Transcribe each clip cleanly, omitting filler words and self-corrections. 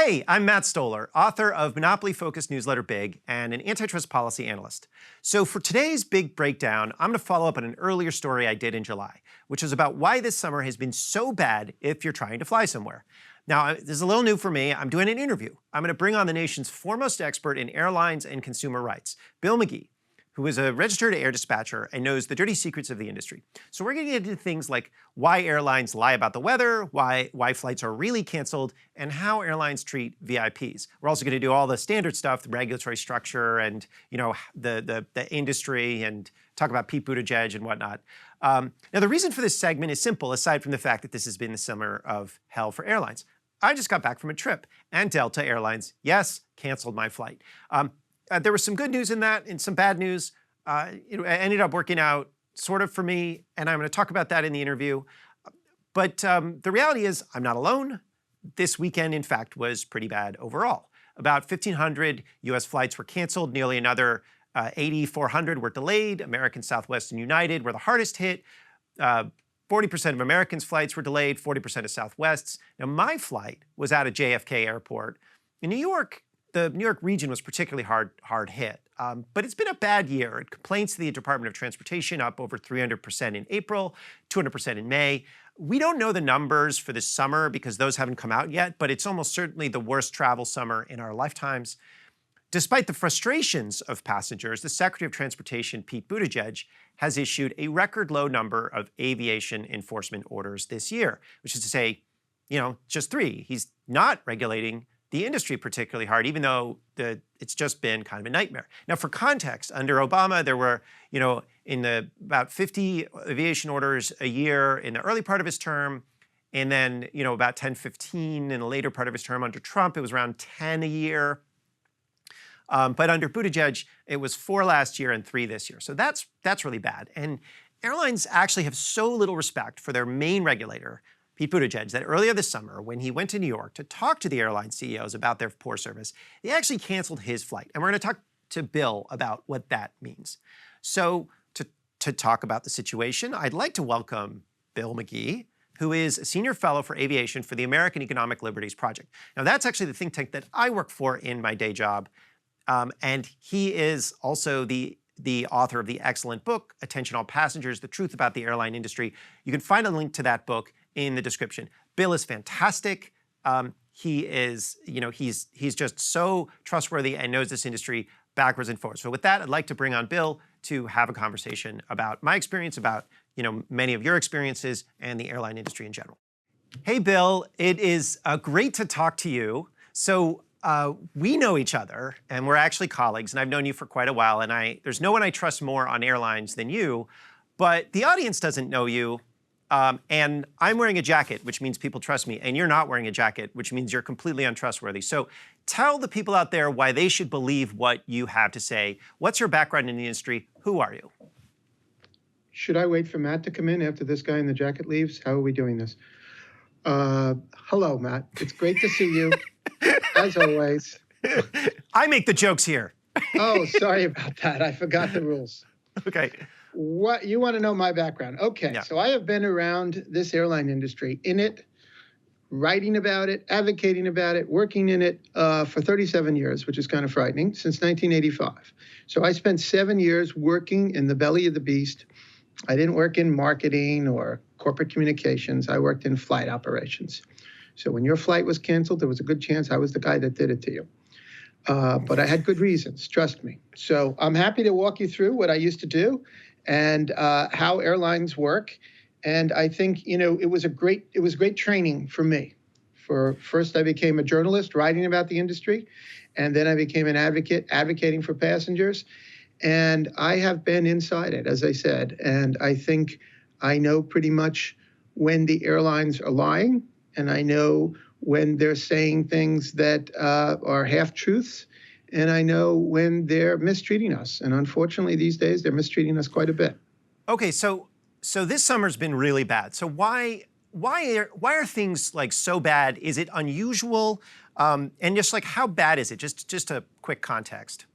Hey, I'm Matt Stoller, author of Monopoly-focused newsletter Big and an antitrust policy analyst. So for today's big breakdown, I'm going to follow up on an earlier story I did in July, which is about why this summer has been so bad if you're trying to fly somewhere. Now, this is a little new for me. I'm doing an interview. I'm going to bring on the nation's foremost expert in airlines and consumer rights, Bill McGee, who is a registered air dispatcher and knows the dirty secrets of the industry. So we're going to get into things like why airlines lie about the weather, why flights are really canceled, and how airlines treat VIPs. We're also going to do all the standard stuff, the regulatory structure, and the industry, and talk about Pete Buttigieg and whatnot. Now, the reason for this segment is simple, aside from the fact that this has been the summer of hell for airlines. I just got back from a trip, and Delta Airlines, yes, canceled my flight. There was some good news in that and some bad news. It ended up working out sort of for me, and I'm going to talk about that in the interview. But the reality is I'm not alone. This weekend, in fact, was pretty bad overall. About 1,500 U.S. flights were canceled. Nearly another 8,400 were delayed. American, Southwest, and United were the hardest hit. 40% of Americans' flights were delayed, 40% of Southwest's. Now, my flight was out of JFK Airport. In New York, the New York region was particularly hard hit. But it's been a bad year. Complaints to the Department of Transportation up over 300% in April, 200% in May. We don't know the numbers for this summer because those haven't come out yet, but it's almost certainly the worst travel summer in our lifetimes. Despite the frustrations of passengers, the Secretary of Transportation, Pete Buttigieg, has issued a record low number of aviation enforcement orders this year, which is to say, just 3. He's not regulating the industry particularly hard, even though it's just been kind of a nightmare. Now, for context, under Obama, there were, about 50 aviation orders a year in the early part of his term, and then, about 10, 15 in the later part of his term. Under Trump, it was around 10 a year. But under Buttigieg, it was 4 last year and 3 this year. So that's really bad. And airlines actually have so little respect for their main regulator, Pete Buttigieg, that earlier this summer, when he went to New York to talk to the airline CEOs about their poor service, he actually canceled his flight. And we're going to talk to Bill about what that means. So to talk about the situation, I'd like to welcome Bill McGee, who is a senior fellow for aviation for the American Economic Liberties Project. Now, that's actually the think tank that I work for in my day job. And he is also the author of the excellent book, Attention All Passengers, The Truth About the Airline Industry. You can find a link to that book in the description. Bill is fantastic. He is, he's just so trustworthy and knows this industry backwards and forwards. So with that, I'd like to bring on Bill to have a conversation about my experience, about, many of your experiences and the airline industry in general. Hey, Bill, it is great to talk to you. So we know each other, and we're actually colleagues, and I've known you for quite a while, and there's no one I trust more on airlines than you, but the audience doesn't know you, and I'm wearing a jacket, which means people trust me, and you're not wearing a jacket, which means you're completely untrustworthy. So tell the people out there why they should believe what you have to say. What's your background in the industry? Who are you? Should I wait for Matt to come in after this guy in the jacket leaves? How are we doing this? Hello, Matt. It's great to see you. As always. I make the jokes here. Oh, sorry about that. I forgot the rules. Okay. What you want to know my background? Okay. Yeah. So I have been around this airline industry, in it, writing about it, advocating about it, working in it for 37 years, which is kind of frightening, since 1985. So I spent 7 years working in the belly of the beast. I didn't work in marketing or corporate communications. I worked in flight operations. So when your flight was canceled, there was a good chance I was the guy that did it to you. But I had good reasons, trust me. So I'm happy to walk you through what I used to do and how airlines work. And I think, it was great training for me. First, I became a journalist writing about the industry, and then I became an advocate advocating for passengers. And I have been inside it, as I said, and I think I know pretty much when the airlines are lying, and I know when they're saying things that are half-truths, and I know when they're mistreating us. And unfortunately, these days, they're mistreating us quite a bit. Okay, so this summer's been really bad. So why are things like so bad? Is it unusual? And just like how bad is it? Just a quick context.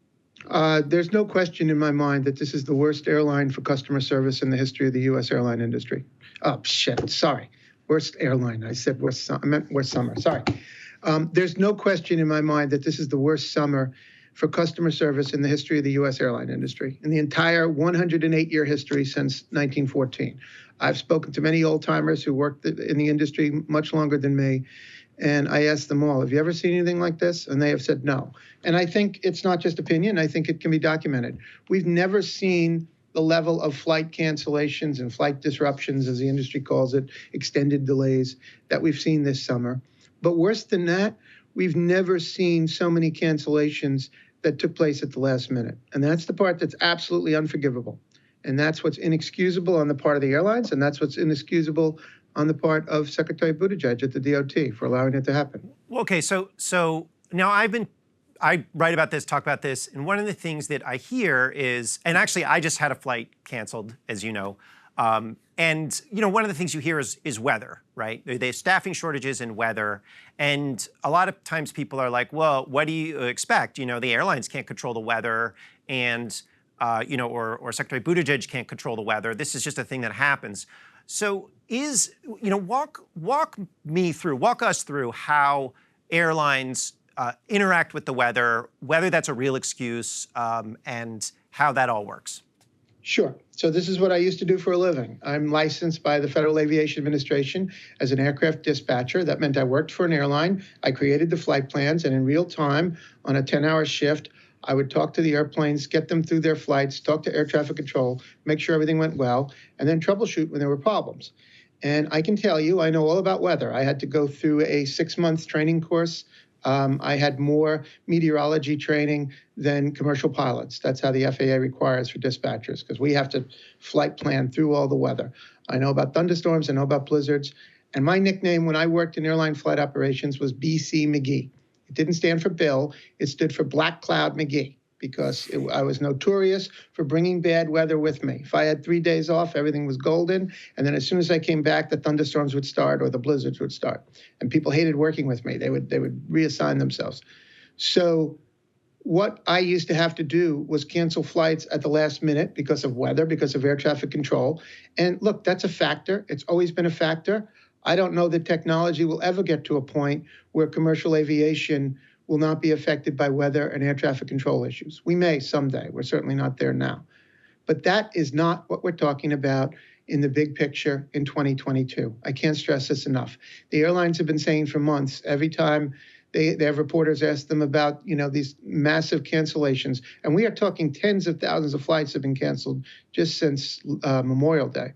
There's no question in my mind that this is the worst airline for customer service in the history of the U.S. airline industry. Oh, shit, sorry. Worst airline. I said worst. I meant worst summer. Sorry. There's no question in my mind that this is the worst summer for customer service in the history of the U.S. airline industry, in the entire 108-year history since 1914. I've spoken to many old-timers who worked in the industry much longer than me, and I asked them all, have you ever seen anything like this? And they have said no. And I think it's not just opinion. I think it can be documented. We've never seen the level of flight cancellations and flight disruptions, as the industry calls it, extended delays, that we've seen this summer. But worse than that, we've never seen so many cancellations that took place at the last minute. And that's the part that's absolutely unforgivable. And that's what's inexcusable on the part of the airlines, and that's what's inexcusable on the part of Secretary Buttigieg at the DOT for allowing it to happen. Well, okay, so now I write about this, talk about this, and one of the things that I hear is, and actually I just had a flight canceled, as you know, and one of the things you hear is weather, right? They have staffing shortages and weather, and a lot of times people are like, well, what do you expect? The airlines can't control the weather, and or Secretary Buttigieg can't control the weather. This is just a thing that happens. So walk us through how airlines interact with the weather, whether that's a real excuse, and how that all works. Sure. So this is what I used to do for a living. I'm licensed by the Federal Aviation Administration as an aircraft dispatcher. That meant I worked for an airline. I created the flight plans, and in real time, on a 10-hour shift, I would talk to the airplanes, get them through their flights, talk to air traffic control, make sure everything went well, and then troubleshoot when there were problems. And I can tell you, I know all about weather. I had to go through a 6-month training course. I had more meteorology training than commercial pilots. That's how the FAA requires for dispatchers, because we have to flight plan through all the weather. I know about thunderstorms, I know about blizzards. And my nickname when I worked in airline flight operations was BC McGee. It didn't stand for Bill. It stood for Black Cloud McGee, because I was notorious for bringing bad weather with me. If I had 3 days off, everything was golden. And then as soon as I came back, the thunderstorms would start or the blizzards would start. And people hated working with me. They would reassign themselves. So what I used to have to do was cancel flights at the last minute because of weather, because of air traffic control. And look, that's a factor. It's always been a factor. I don't know that technology will ever get to a point where commercial aviation will not be affected by weather and air traffic control issues. We may someday. We're certainly not there now. But that is not what we're talking about in the big picture in 2022. I can't stress this enough. The airlines have been saying for months, every time they have reporters ask them about these massive cancellations, and we are talking tens of thousands of flights have been canceled just since Memorial Day.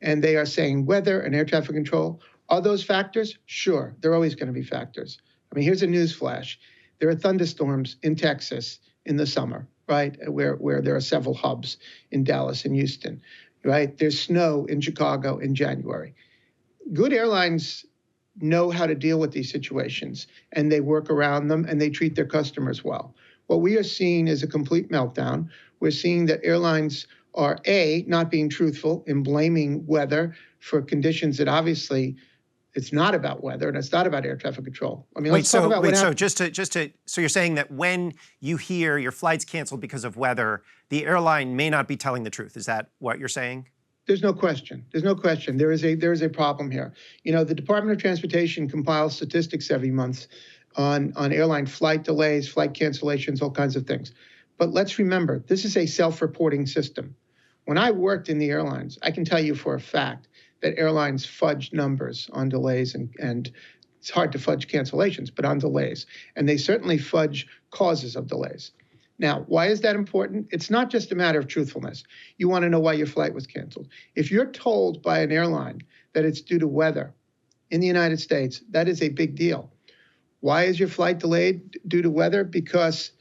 And they are saying weather and air traffic control. Are those factors? Sure, they're always going to be factors. I mean, here's a news flash. There are thunderstorms in Texas in the summer, right, where there are several hubs in Dallas and Houston, right? There's snow in Chicago in January. Good airlines know how to deal with these situations, and they work around them, and they treat their customers well. What we are seeing is a complete meltdown. We're seeing that airlines are, A, not being truthful in blaming weather for conditions that obviously it's not about weather and it's not about air traffic control. I mean, let's talk about what happened. So you're saying that when you hear your flight's canceled because of weather, the airline may not be telling the truth. Is that what you're saying? There's no question. There's no question. There is a problem here. The Department of Transportation compiles statistics every month on airline flight delays, flight cancellations, all kinds of things. But let's remember, this is a self-reporting system. When I worked in the airlines, I can tell you for a fact that airlines fudge numbers on delays, and it's hard to fudge cancellations, but on delays. And they certainly fudge causes of delays. Now, why is that important? It's not just a matter of truthfulness. You want to know why your flight was canceled. If you're told by an airline that it's due to weather in the United States, that is a big deal. Why is your flight delayed due to weather? Because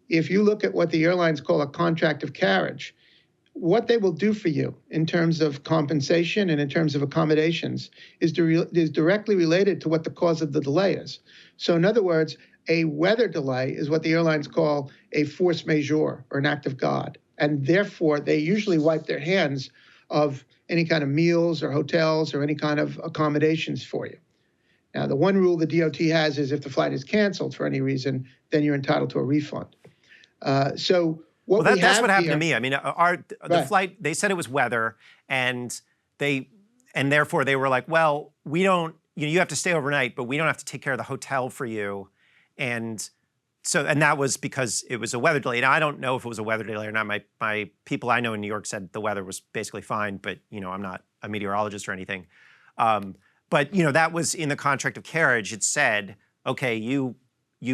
if you look at what the airlines call a contract of carriage, what they will do for you in terms of compensation and in terms of accommodations is directly related to what the cause of the delay is. So in other words, a weather delay is what the airlines call a force majeure or an act of God. And therefore, they usually wipe their hands of any kind of meals or hotels or any kind of accommodations for you. Now, the one rule the DOT has is if the flight is canceled for any reason, then you're entitled to a refund. That's what happened to me. I mean, the flight, they said it was weather, and therefore they were like, well, we don't you have to stay overnight, but we don't have to take care of the hotel for you. And that was because it was a weather delay. Now, I don't know if it was a weather delay or not. My people I know in New York said the weather was basically fine, but I'm not a meteorologist or anything. But that was in the contract of carriage. It said, okay, you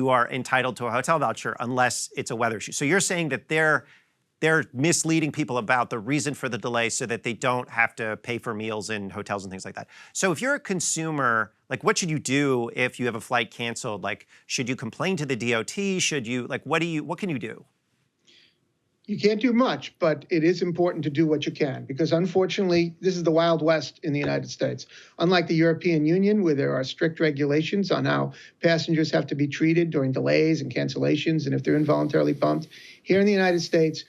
are entitled to a hotel voucher unless it's a weather issue. So you're saying that they're misleading people about the reason for the delay so that they don't have to pay for meals in hotels and things like that. So if you're a consumer, like, what should you do if you have a flight canceled? Like, should you complain to the DOT? Should you, like, what can you do? You can't do much, but it is important to do what you can, because unfortunately, this is the Wild West in the United States. Unlike the European Union, where there are strict regulations on how passengers have to be treated during delays and cancellations, and if they're involuntarily bumped, here in the United States,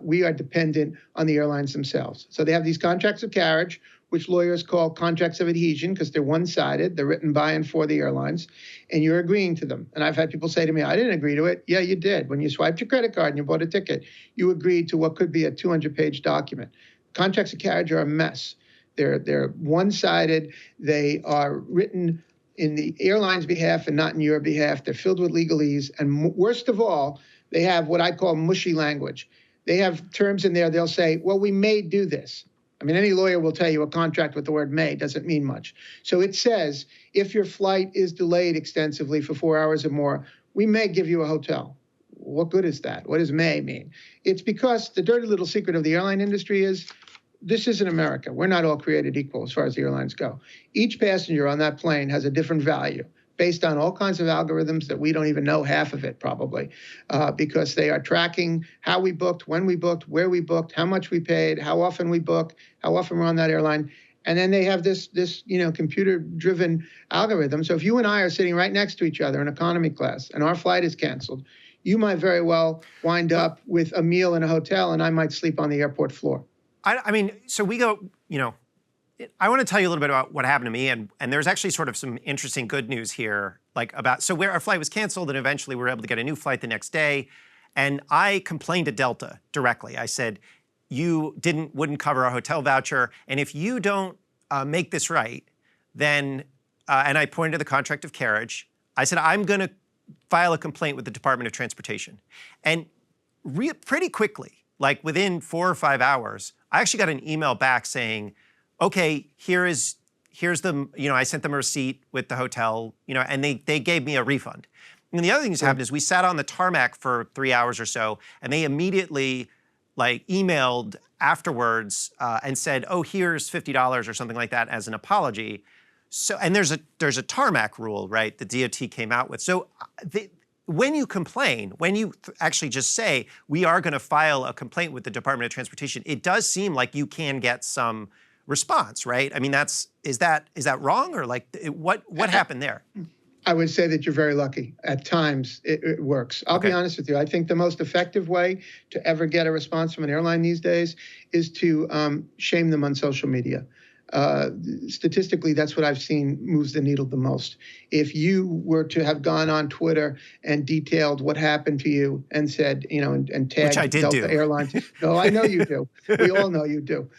we are dependent on the airlines themselves. So they have these contracts of carriage, which lawyers call contracts of adhesion because they're one-sided. They're written by and for the airlines, and you're agreeing to them. And I've had people say to me, I didn't agree to it. Yeah, you did. When you swiped your credit card and you bought a ticket, you agreed to what could be a 200-page document. Contracts of carriage are a mess. They're one-sided. They are written in the airline's behalf and not in your behalf. They're filled with legalese. And worst of all, they have what I call mushy language. They have terms in there. They'll say, well, we may do this. I mean, any lawyer will tell you a contract with the word may doesn't mean much. So it says, if your flight is delayed extensively for 4 hours or more, we may give you a hotel. What good is that? What does may mean? It's because the dirty little secret of the airline industry is this isn't America. We're not all created equal as far as the airlines go. Each passenger on that plane has a different value based on all kinds of algorithms that we don't even know half of it probably, because they are tracking how we booked, when we booked, where we booked, how much we paid, how often we book, how often we're on that airline. And then they have this computer-driven algorithm. So if you and I are sitting right next to each other in economy class and our flight is canceled, you might very well wind up with a meal in a hotel and I might sleep on the airport floor. I mean, so we go, I want to tell you a little bit about what happened to me, and there's actually sort of some interesting good news here, where our flight was canceled, and eventually we were able to get a new flight the next day, and I complained to Delta directly. I said, you wouldn't cover a hotel voucher, and if you don't make this right, then, and I pointed to the contract of carriage, I said, I'm going to file a complaint with the Department of Transportation. And pretty quickly, like within 4 or 5 hours, I actually got an email back saying, okay, here's the, I sent them a receipt with the hotel, and they gave me a refund. And the other thing that's happened is we sat on the tarmac for 3 hours or so, and they immediately emailed afterwards and said, oh, here's $50 or something like that as an apology. So, and there's a tarmac rule, right, the DOT came out with. So when you complain, when you actually just say, we are going to file a complaint with the Department of Transportation, it does seem like you can get some response, right? I mean, is that wrong, or what happened there? I would say that you're very lucky. At times, it works. I'll be honest with you. I think the most effective way to ever get a response from an airline these days is to shame them on social media. Statistically, that's what I've seen moves the needle the most. If you were to have gone on Twitter and detailed what happened to you and said, and tagged Which I did Delta do. Airlines. No, I know you do. We all know you do.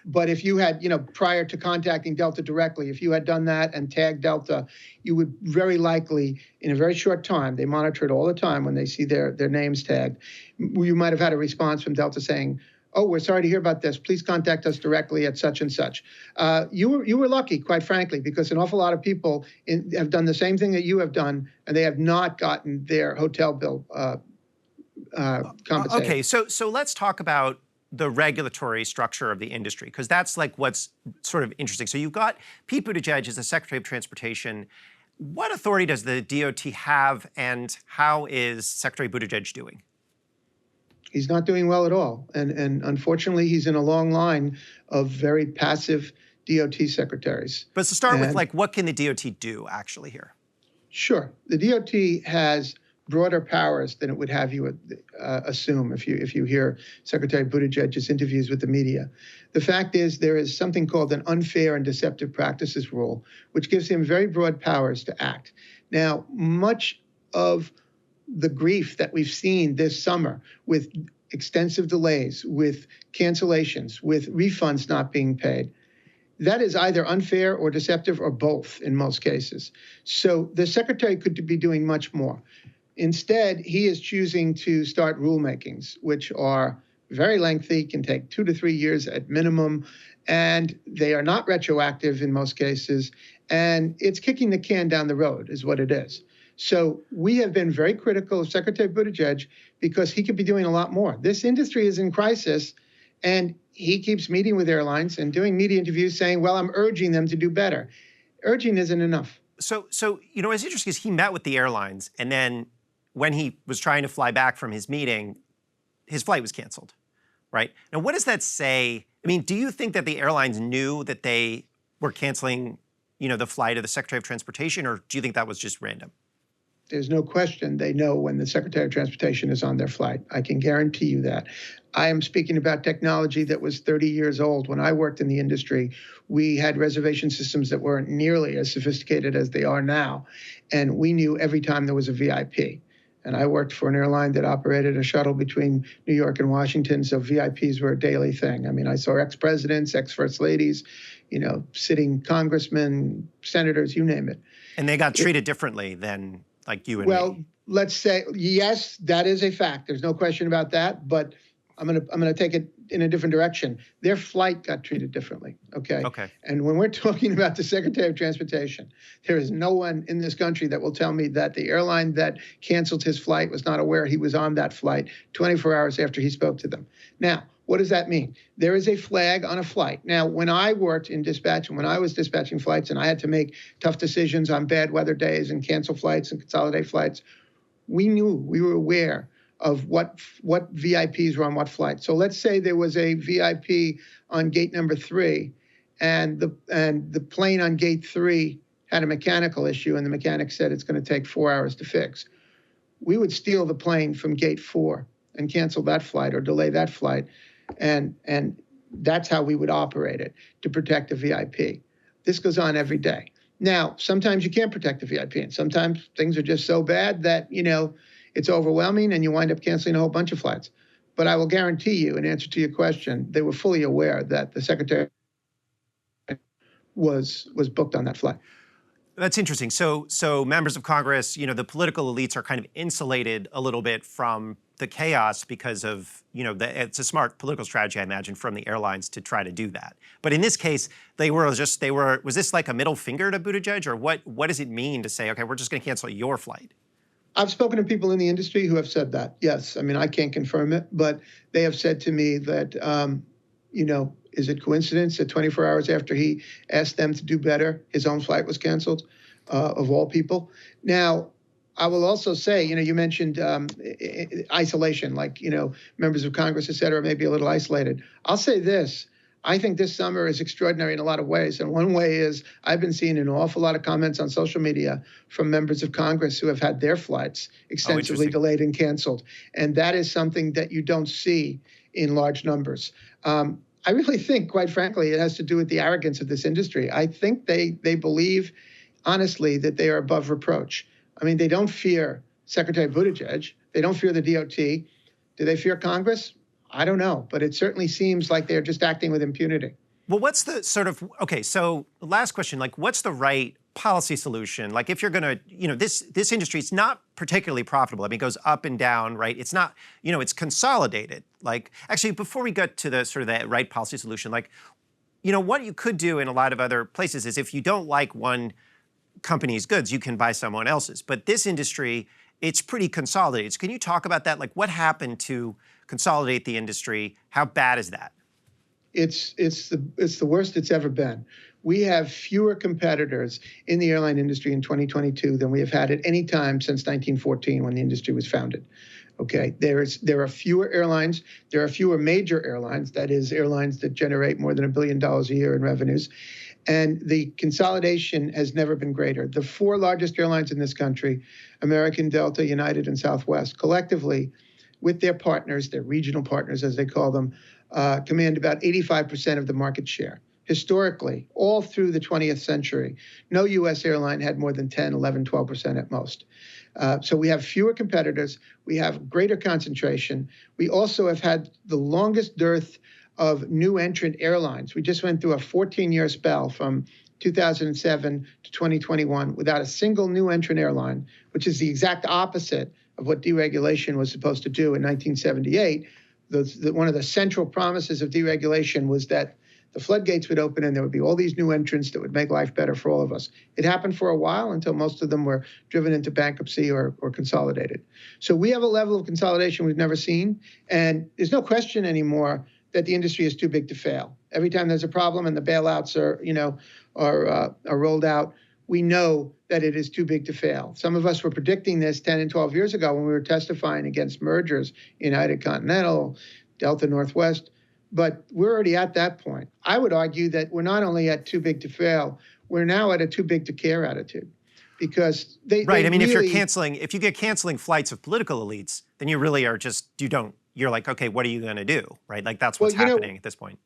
But if you had, prior to contacting Delta directly, if you had done that and tagged Delta, you would very likely, in a very short time, they monitor it all the time when they see their names tagged, you might have had a response from Delta saying, oh, we're sorry to hear about this. Please contact us directly at such and such. You were lucky, quite frankly, because an awful lot of people have done the same thing that you have done, and they have not gotten their hotel bill compensated. Okay, so let's talk about the regulatory structure of the industry, because that's what's sort of interesting. So you've got Pete Buttigieg as the Secretary of Transportation. What authority does the DOT have, and how is Secretary Buttigieg doing? He's not doing well at all. And unfortunately, he's in a long line of very passive DOT secretaries. But to start with, what can the DOT do actually here? Sure. The DOT has broader powers than it would have you assume if you hear Secretary Buttigieg's interviews with the media. The fact is there is something called an unfair and deceptive practices rule, which gives him very broad powers to act. Now, much of the grief that we've seen this summer with extensive delays, with cancellations, with refunds not being paid, That is either unfair or deceptive or both in most cases. So the secretary could be doing much more. Instead, he is choosing to start rulemakings, which are very lengthy, can take 2 to 3 years at minimum, and they are not retroactive in most cases. And it's kicking the can down the road is what it is. So we have been very critical of Secretary Buttigieg because he could be doing a lot more. This industry is in crisis, and he keeps meeting with airlines and doing media interviews saying, well, I'm urging them to do better. Urging isn't enough. So what's interesting is he met with the airlines, and then when he was trying to fly back from his meeting, his flight was canceled, right? Now, what does that say? I mean, do you think that the airlines knew that they were canceling, the flight of the Secretary of Transportation, or do you think that was just random? There's no question they know when the Secretary of Transportation is on their flight. I can guarantee you that. I am speaking about technology that was 30 years old. When I worked in the industry, we had reservation systems that weren't nearly as sophisticated as they are now. And we knew every time there was a VIP. And I worked for an airline that operated a shuttle between New York and Washington, so VIPs were a daily thing. I mean, I saw ex-presidents, ex-first ladies, sitting congressmen, senators, you name it. And they got treated differently than like you and me. Well, let's say, yes, that is a fact. There's no question about that. But I'm gonna take it in a different direction. Their flight got treated differently. Okay. And when we're talking about the Secretary of Transportation, there is no one in this country that will tell me that the airline that canceled his flight was not aware he was on that flight 24 hours after he spoke to them. Now, what does that mean? There is a flag on a flight. Now, when I worked in dispatch and when I was dispatching flights and I had to make tough decisions on bad weather days and cancel flights and consolidate flights, we were aware of what VIPs were on what flight. So let's say there was a VIP on gate number 3 and the plane on gate 3 had a mechanical issue and the mechanic said it's going to take 4 hours to fix. We would steal the plane from gate 4 and cancel that flight or delay that flight. And that's how we would operate it to protect a VIP. This goes on every day. Now, sometimes you can't protect the VIP, and sometimes things are just so bad that, it's overwhelming and you wind up canceling a whole bunch of flights. But I will guarantee you, in answer to your question, they were fully aware that the secretary was booked on that flight. That's interesting. So members of Congress, the political elites are kind of insulated a little bit from the chaos because of, it's a smart political strategy, I imagine, from the airlines to try to do that. But in this case, was this like a middle finger to Buttigieg, or what does it mean to say, okay, we're just going to cancel your flight? I've spoken to people in the industry who have said that. Yes. I mean, I can't confirm it, but they have said to me that, is it coincidence that 24 hours after he asked them to do better, his own flight was canceled, of all people? Now, I will also say, you mentioned isolation, like, members of Congress, et cetera, may be a little isolated. I'll say this. I think this summer is extraordinary in a lot of ways. And one way is I've been seeing an awful lot of comments on social media from members of Congress who have had their flights extensively delayed and canceled. And that is something that you don't see in large numbers. I really think, quite frankly, it has to do with the arrogance of this industry. I think they believe, honestly, that they are above reproach. I mean, they don't fear Secretary Buttigieg. They don't fear the DOT. Do they fear Congress? I don't know, but it certainly seems like they're just acting with impunity. Well, what's the so last question, like what's the right policy solution? Like if you're going to, this industry, it's not particularly profitable. I mean, it goes up and down, right? It's not, it's consolidated. Like actually, before we get to the sort of that right policy solution, like, what you could do in a lot of other places is if you don't like one company's goods, you can buy someone else's. But this industry, it's pretty consolidated. So can you talk about that? Like what happened to consolidate the industry? How bad is that? It's the worst it's ever been. We have fewer competitors in the airline industry in 2022 than we have had at any time since 1914 when the industry was founded. Okay, there are fewer airlines. There are fewer major airlines, that is, airlines that generate more than $1 billion a year in revenues. And the consolidation has never been greater. The 4 largest airlines in this country, American, Delta, United, and Southwest, collectively, with their partners, their regional partners, as they call them, command about 85% of the market share. Historically, all through the 20th century, no U.S. airline had more than 10, 11, 12% at most. So we have fewer competitors. We have greater concentration. We also have had the longest dearth of new entrant airlines. We just went through a 14-year spell from 2007 to 2021 without a single new entrant airline, which is the exact opposite of what deregulation was supposed to do in 1978. One of the central promises of deregulation was that the floodgates would open and there would be all these new entrants that would make life better for all of us. It happened for a while until most of them were driven into bankruptcy or consolidated. So we have a level of consolidation we've never seen, and there's no question anymore that the industry is too big to fail. Every time there's a problem and the bailouts are rolled out, we know that it is too big to fail. Some of us were predicting this 10 and 12 years ago when we were testifying against mergers, United Continental, Delta Northwest, but we're already at that point. I would argue that we're not only at too big to fail, we're now at a too big to care attitude. Because they I mean, really, if you get canceling flights of political elites, then you really are just, you're like, okay, what are you going to do, right? Like that's what's happening at this point.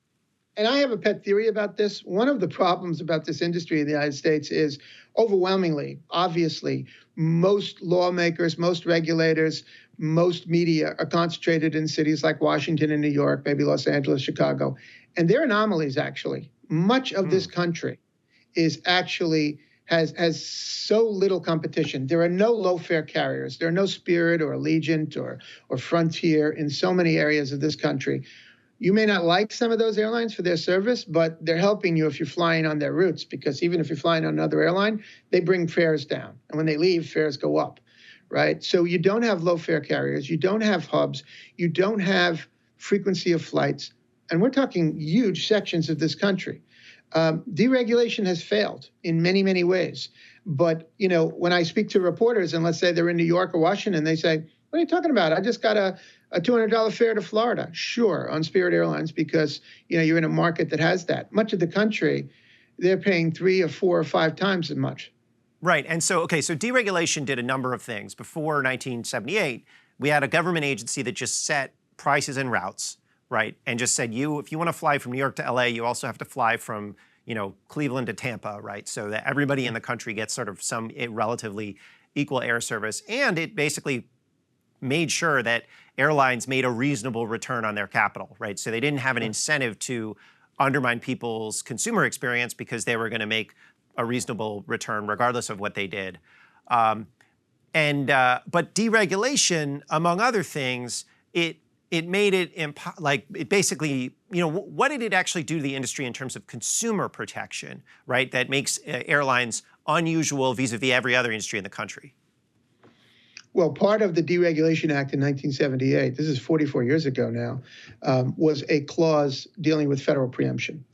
And I have a pet theory about this. One of the problems about this industry in the United States is overwhelmingly, obviously, most lawmakers, most regulators, most media are concentrated in cities like Washington and New York, maybe Los Angeles, Chicago. And they're anomalies, actually. Much of this country is actually has so little competition. There are no low-fare carriers. There are no Spirit or Allegiant or Frontier in so many areas of this country. You may not like some of those airlines for their service, but they're helping you if you're flying on their routes, because even if you're flying on another airline, they bring fares down. And when they leave, fares go up, right? So you don't have low-fare carriers. You don't have hubs. You don't have frequency of flights. And we're talking huge sections of this country. Deregulation has failed in many, many ways. But, when I speak to reporters, and let's say they're in New York or Washington, they say, what are you talking about? I just got a $200 fare to Florida. Sure, on Spirit Airlines, because, you're in a market that has that. Much of the country, they're paying 3 or 4 or 5 times as much. Right. And so deregulation did a number of things. Before 1978, we had a government agency that just set prices and routes, right? And just said, if you want to fly from New York to LA, you also have to fly from, Cleveland to Tampa, right? So that everybody in the country gets sort of some relatively equal air service. And it basically made sure that airlines made a reasonable return on their capital, right? So they didn't have an incentive to undermine people's consumer experience because they were going to make a reasonable return regardless of what they did. But deregulation, among other things, it made it it basically, what did it actually do to the industry in terms of consumer protection, right? That makes airlines unusual vis-a-vis every other industry in the country. Well, part of the Deregulation Act in 1978, this is 44 years ago now, was a clause dealing with federal preemption.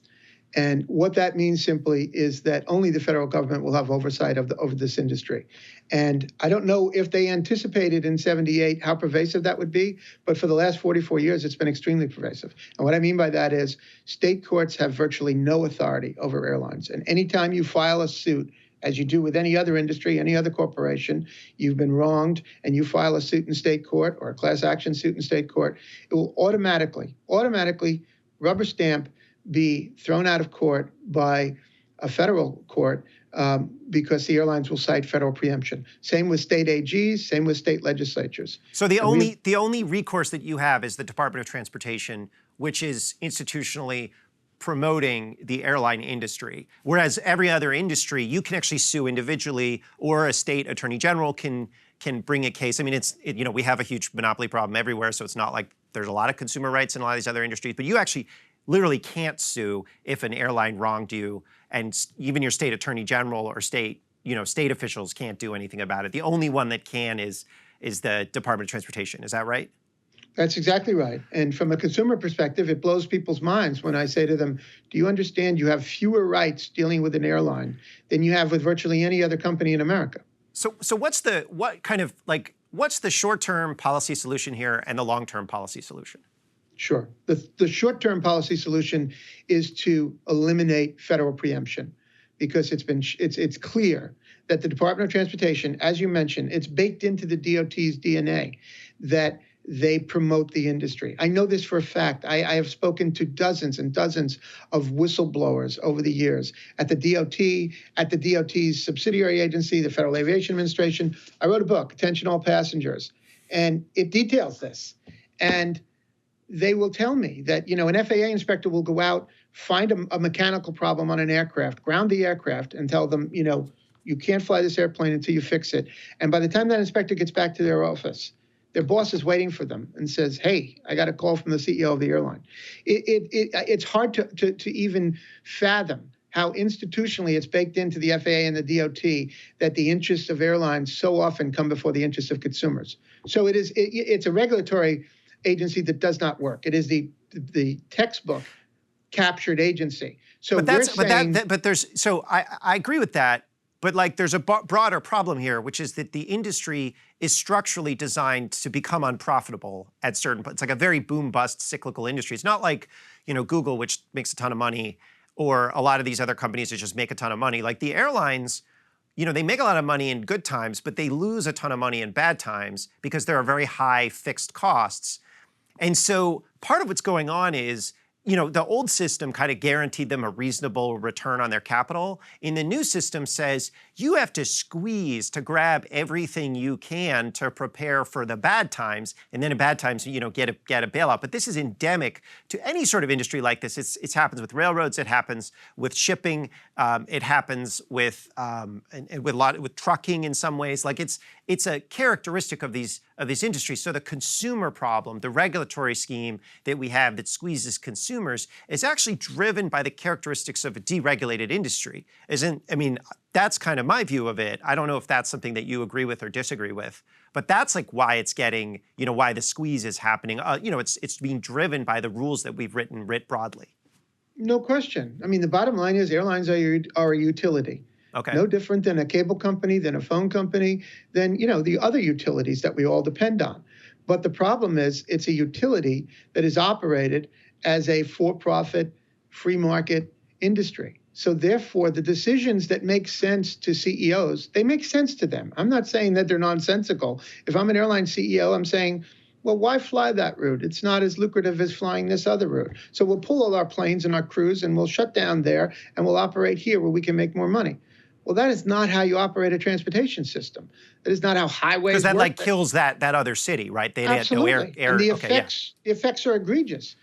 And what that means simply is that only the federal government will have oversight over this industry. And I don't know if they anticipated in 78 how pervasive that would be, but for the last 44 years, it's been extremely pervasive. And what I mean by that is state courts have virtually no authority over airlines. And anytime you file a suit, as you do with any other industry, any other corporation, you've been wronged, and you file a suit in state court or a class action suit in state court, it will automatically, rubber stamp, be thrown out of court by a federal court because the airlines will cite federal preemption. Same with state AGs, same with state legislatures. So the only recourse that you have is the Department of Transportation, which is institutionally promoting the airline industry. Whereas every other industry, you can actually sue individually, or a state attorney general can bring a case. I mean, we have a huge monopoly problem everywhere, so it's not like there's a lot of consumer rights in a lot of these other industries, but you actually literally can't sue if an airline wronged you, and even your state attorney general or state officials can't do anything about it. The only one that can is the Department of Transportation. Is that right? That's exactly right. And from a consumer perspective, it blows people's minds when I say to them, do you understand you have fewer rights dealing with an airline than you have with virtually any other company in America? So what's the short-term policy solution here and the long-term policy solution? Sure. The short-term policy solution is to eliminate federal preemption, because it's clear that the Department of Transportation, as you mentioned, it's baked into the DOT's DNA that they promote the industry. I know this for a fact. I have spoken to dozens and dozens of whistleblowers over the years at the DOT, at the DOT's subsidiary agency, the Federal Aviation Administration. I wrote a book, Attention All Passengers, and it details this. And they will tell me that, an FAA inspector will go out, find a mechanical problem on an aircraft, ground the aircraft, and tell them, you can't fly this airplane until you fix it. And by the time that inspector gets back to their office, their boss is waiting for them and says, hey, I got a call from the CEO of the airline. It's hard to even fathom how institutionally it's baked into the FAA and the DOT that the interests of airlines so often come before the interests of consumers. So it's a regulatory agency that does not work. It is the textbook captured agency. So I agree with that. But there's a broader problem here, which is that the industry is structurally designed to become unprofitable at certain points. It's like a very boom-bust cyclical industry. It's not like, Google, which makes a ton of money, or a lot of these other companies that just make a ton of money. Like the airlines, they make a lot of money in good times, but they lose a ton of money in bad times because there are very high fixed costs. And so part of what's going on is, the old system kind of guaranteed them a reasonable return on their capital. And the new system says you have to squeeze to grab everything you can to prepare for the bad times. And then in bad times, get a bailout. But this is endemic to any sort of industry like this. It happens with railroads. It happens with shipping. It happens with trucking in some ways. It's a characteristic of these industries. So the consumer problem, the regulatory scheme that we have that squeezes consumers is actually driven by the characteristics of a deregulated industry. That's kind of my view of it. I don't know if that's something that you agree with or disagree with, but that's why it's getting, why the squeeze is happening. It's being driven by the rules that we've writ broadly. No question. The bottom line is airlines are a utility. Okay. No different than a cable company, than a phone company, than, the other utilities that we all depend on. But the problem is it's a utility that is operated as a for-profit, free market industry. So therefore, the decisions that make sense to CEOs, they make sense to them. I'm not saying that they're nonsensical. If I'm an airline CEO, I'm saying, well, why fly that route? It's not as lucrative as flying this other route. So we'll pull all our planes and our crews and we'll shut down there and we'll operate here where we can make more money. Well, that is not how you operate a transportation system. That is not how highways work. Because that kills that other city, right? They Absolutely. Had no air. And the effects are egregious.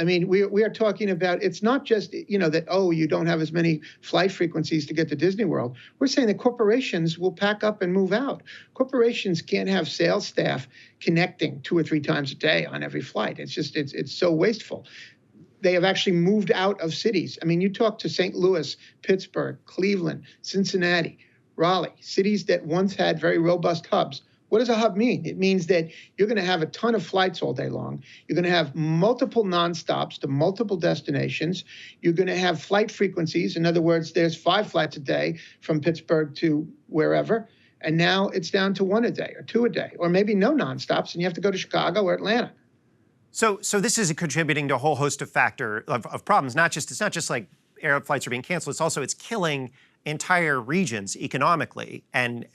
We are talking about, it's not just, that, you don't have as many flight frequencies to get to Disney World. We're saying that corporations will pack up and move out. Corporations can't have sales staff connecting 2 or 3 times a day on every flight. It's so wasteful. They have actually moved out of cities. You talk to St. Louis, Pittsburgh, Cleveland, Cincinnati, Raleigh, cities that once had very robust hubs. What does a hub mean? It means that you're going to have a ton of flights all day long. You're going to have multiple nonstops to multiple destinations. You're going to have flight frequencies. In other words, there's 5 flights a day from Pittsburgh to wherever. And now it's down to 1 a day or 2 a day, or maybe no nonstops, and you have to go to Chicago or Atlanta. So this is contributing to a whole host of of problems. It's not just like air flights are being canceled. It's killing entire regions economically. And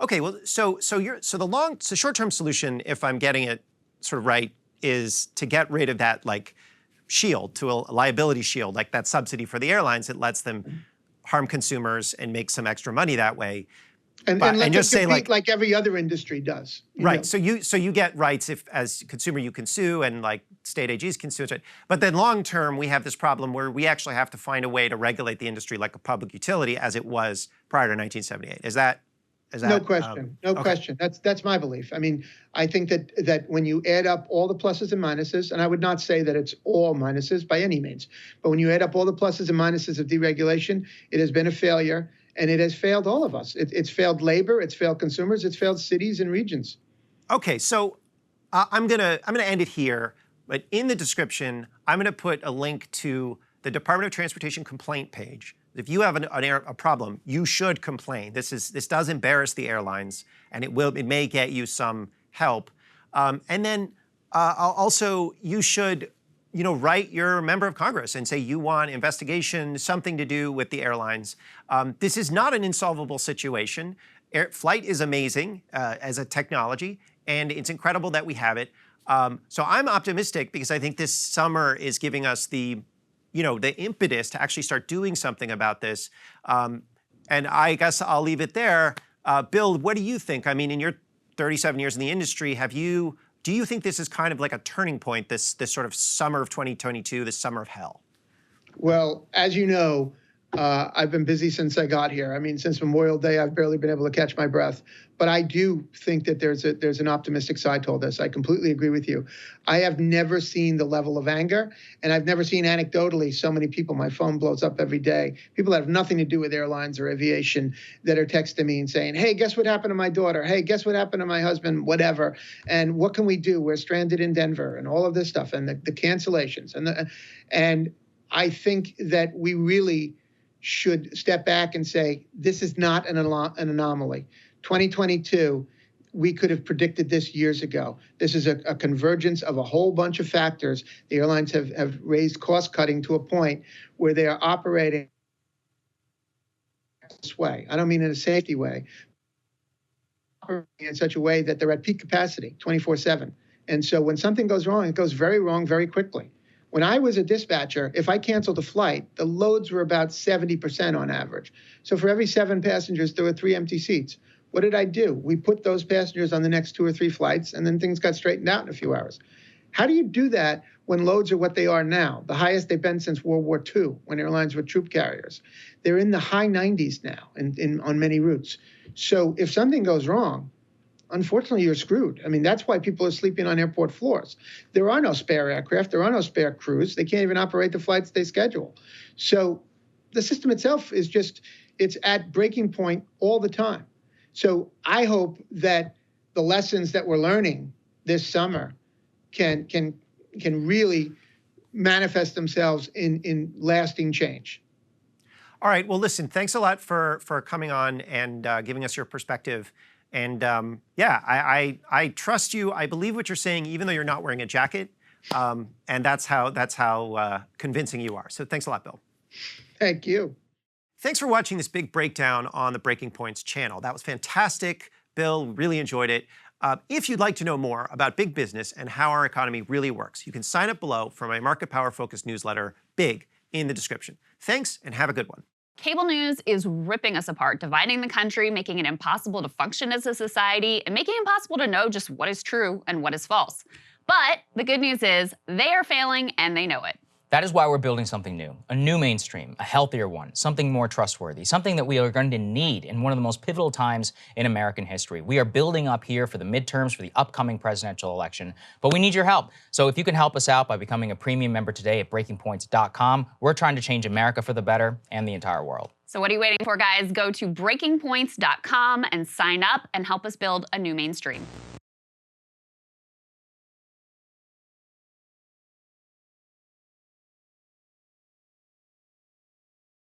okay, well, so the short-term solution, if I'm getting it sort of right, is to get rid of that shield, to a liability shield, like that subsidy for the airlines that lets them harm consumers and make some extra money that way. And just say like every other industry does. Right. So you get rights if, as consumer, you can sue, and state AGs can sue. But then long term, we have this problem where we actually have to find a way to regulate the industry like a public utility, as it was prior to 1978. Is that? No question. No question. That's my belief. I think that when you add up all the pluses and minuses, and I would not say that it's all minuses by any means, but when you add up all the pluses and minuses of deregulation, it has been a failure. And it has failed all of us. It's failed labor, it's failed consumers, it's failed cities and regions. Okay, so I'm gonna end it here, but in the description, I'm gonna put a link to the Department of Transportation complaint page. If you have a problem, you should complain. This does embarrass the airlines, and it may get you some help. And then also you should write your member of Congress and say you want investigation, something to do with the airlines. This is not an insolvable situation. Flight is amazing as a technology, and it's incredible that we have it. So I'm optimistic because I think this summer is giving us the impetus to actually start doing something about this. And I guess I'll leave it there. Bill, what do you think? In your 37 years in the industry, have you Do you think this is kind of like a turning point, this sort of summer of 2022, this summer of hell? Well, as you know, I've been busy since I got here. I mean, since Memorial Day, I've barely been able to catch my breath. But I do think that there's an optimistic side to all this. I completely agree with you. I have never seen the level of anger, and I've never seen anecdotally so many people. My phone blows up every day. People that have nothing to do with airlines or aviation that are texting me and saying, hey, guess what happened to my daughter? Hey, guess what happened to my husband? Whatever. And what can we do? We're stranded in Denver and all of this stuff and the cancellations. And I think that we really should step back and say, this is not an anomaly. 2022, we could have predicted this years ago. This is a convergence of a whole bunch of factors. The airlines have raised cost cutting to a point where they are operating this way. I don't mean in a safety way, operating in such a way that they're at peak capacity 24/7. And so when something goes wrong, it goes very wrong very quickly. When I was a dispatcher, if I canceled a flight, the loads were about 70% on average. So for every 7 passengers, there were 3 empty seats. What did I do? We put those passengers on the next 2 or 3 flights, and then things got straightened out in a few hours. How do you do that when loads are what they are now, the highest they've been since World War II, when airlines were troop carriers? They're in the high 90s now on many routes. So if something goes wrong, unfortunately, you're screwed. I mean, that's why people are sleeping on airport floors. There are no spare aircraft. There are no spare crews. They can't even operate the flights they schedule. So the system itself is it's at breaking point all the time. So I hope that the lessons that we're learning this summer can really manifest themselves in lasting change. All right. Well, listen, thanks a lot for coming on and giving us your perspective. And yeah, I trust you. I believe what you're saying, even though you're not wearing a jacket. And that's how convincing you are. So thanks a lot, Bill. Thank you. Thanks for watching this big breakdown on the Breaking Points channel. That was fantastic. Bill, really enjoyed it. If you'd like to know more about big business and how our economy really works, you can sign up below for my market power focused newsletter, Big, in the description. Thanks, and have a good one. Cable news is ripping us apart, dividing the country, making it impossible to function as a society, and making it impossible to know just what is true and what is false. But the good news is they are failing and they know it. That is why we're building something new, a new mainstream, a healthier one, something more trustworthy, something that we are going to need in one of the most pivotal times in American history. We are building up here for the midterms, for the upcoming presidential election, but we need your help. So if you can help us out by becoming a premium member today at breakingpoints.com, we're trying to change America for the better and the entire world. So what are you waiting for, guys? Go to breakingpoints.com and sign up and help us build a new mainstream.